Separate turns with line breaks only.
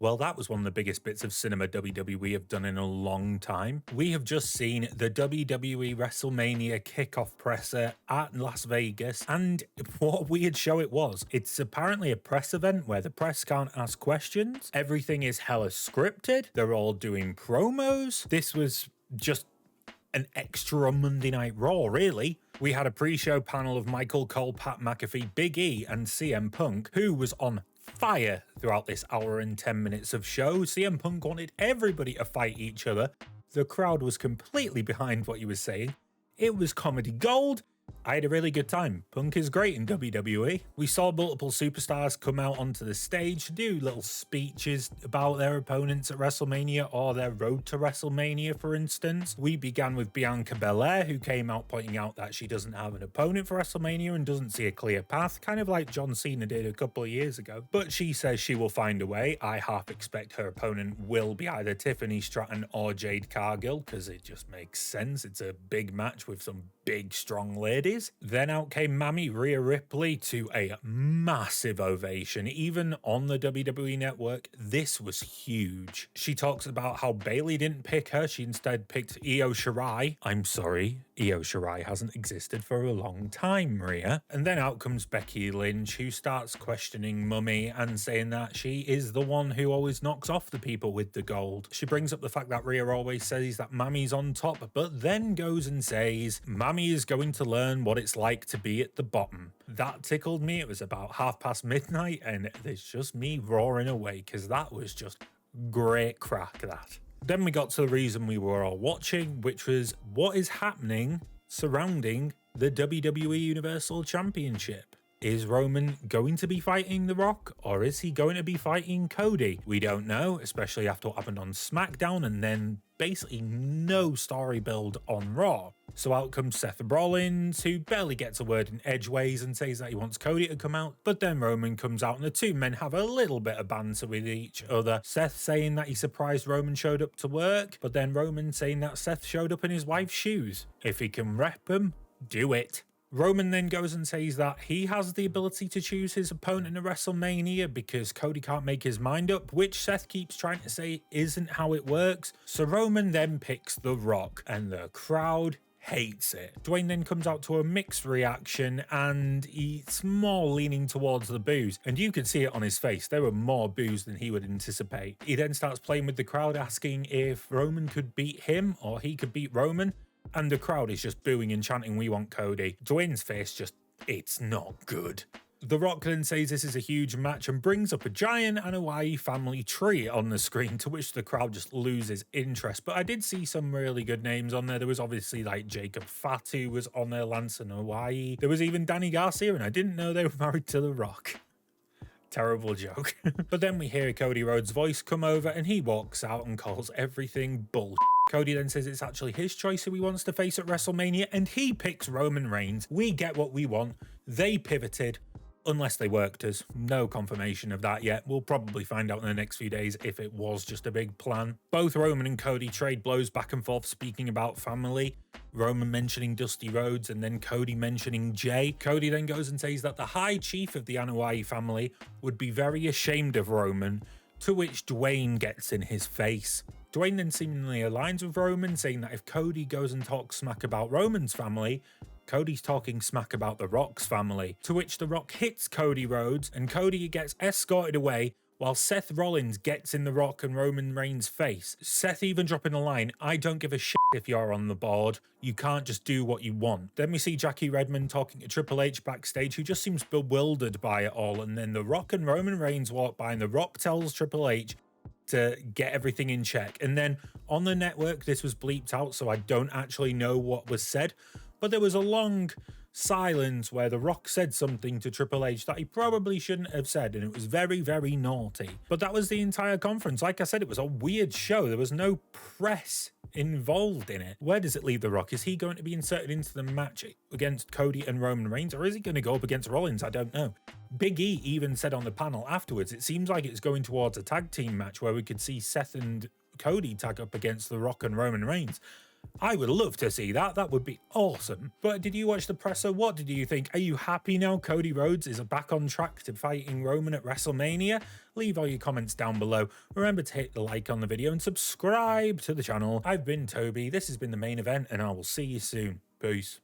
Well, that was one of the biggest bits of cinema WWE have done in a long time. We have just seen the WWE Wrestlemania kickoff presser at Las Vegas, and what a weird show it was. It's apparently a press event where the press can't ask questions. Everything is hella scripted. They're all doing promos. This was just an extra Monday Night Raw, really. We had a pre-show panel of Michael Cole, Pat McAfee, Big E, and CM Punk, who was on fire throughout this hour and 10 minutes of show. CM Punk wanted everybody to fight each other. The crowd was completely behind what he was saying. It was comedy gold. I had a really good time. Punk is great in WWE. We saw multiple superstars come out onto the stage to do little speeches about their opponents at WrestleMania or their road to WrestleMania, for instance. We began with Bianca Belair, who came out pointing out that she doesn't have an opponent for WrestleMania and doesn't see a clear path, kind of like John Cena did a couple of years ago. But she says she will find a way. I half expect her opponent will be either Tiffany Stratton or Jade Cargill, because it just makes sense. It's a big match with some big, strong ladies. Then out came Mammy Rhea Ripley to a massive ovation. Even on the WWE Network, this was huge. She talks about how Bayley didn't pick her. She instead picked Io Shirai. I'm sorry, Io Shirai hasn't existed for a long time, Rhea. And then out comes Becky Lynch, who starts questioning Mummy and saying that she is the one who always knocks off the people with the gold. She brings up the fact that Rhea always says that Mammy's on top, but then goes and says Mammy is going to learn what it's like to be at the bottom. That tickled me. It was about midnight, and it's just me roaring away because that was just great crack, that. Then we got to the reason we were all watching, which was what is happening surrounding the WWE Universal Championship. Is Roman going to be fighting The Rock, or is he going to be fighting Cody? We don't know, especially after what happened on SmackDown and then basically no story build on Raw. So out comes Seth Rollins, who barely gets a word in edgeways and says that he wants Cody to come out, but then Roman comes out and the two men have a little bit of banter with each other. Seth saying that he's surprised Roman showed up to work, but then Roman saying that Seth showed up in his wife's shoes. If he can rep them, do it. Roman then goes and says that he has the ability to choose his opponent at WrestleMania because Cody can't make his mind up, which Seth keeps trying to say isn't how it works. So Roman then picks The Rock, and the crowd hates it. Dwayne then comes out to a mixed reaction, and it's more leaning towards the boos, and you can see it on his face. There were more boos than he would anticipate. He then starts playing with the crowd, asking if Roman could beat him or he could beat Roman. And the crowd is just booing and chanting, "We want Cody." Dwayne's face just, it's not good. The Rock then says this is a huge match and brings up a giant Anoa'i family tree on the screen, to which the crowd just loses interest. But I did see some really good names on there. There was obviously like Jacob Fatu was on there, Lance Anoa'i. There was even Danny Garcia, and I didn't know they were married to The Rock. Terrible joke. But then we hear Cody Rhodes' voice come over and he walks out and calls everything bullshit. Cody then says it's actually his choice who he wants to face at WrestleMania, and he picks Roman Reigns. We get what we want. They pivoted, unless they worked us. No confirmation of that yet. We'll probably find out in the next few days if it was just a big plan. Both Roman and Cody trade blows back and forth, speaking about family. Roman mentioning Dusty Rhodes and then Cody mentioning Jay. Cody then goes and says that the High Chief of the Anoa'i family would be very ashamed of Roman, to which Dwayne gets in his face. Dwayne then seemingly aligns with Roman, saying that if Cody goes and talks smack about Roman's family, Cody's talking smack about The Rock's family, to which The Rock hits Cody Rhodes and Cody gets escorted away while Seth Rollins gets in The Rock and Roman Reigns' face. Seth even dropping a line, "I don't give a shit if you're on the board, you can't just do what you want." Then we see Jackie Redmond talking to Triple H backstage, who just seems bewildered by it all, and then The Rock and Roman Reigns walk by and The Rock tells Triple H to get everything in check. And then on the network, this was bleeped out, so I don't actually know what was said, but there was a long silence where The Rock said something to Triple H that he probably shouldn't have said, and it was very, very naughty. But that was the entire conference. Like I said, it was a weird show. There was no press involved in it. Where does it leave The Rock? Is he going to be inserted into the match against Cody and Roman Reigns, or is he going to go up against Rollins? I don't know. Big E even said on the panel afterwards, it seems like it's going towards a tag team match where we could see Seth and Cody tag up against The Rock and Roman Reigns. I would love to see that. That would be awesome. But did you watch the presser? What did you think? Are you happy now Cody Rhodes is back on track to fighting Roman at WrestleMania? Leave all your comments down below. Remember to hit the like on the video and subscribe to the channel. I've been Toby. This has been the main event, and I will see you soon. Peace.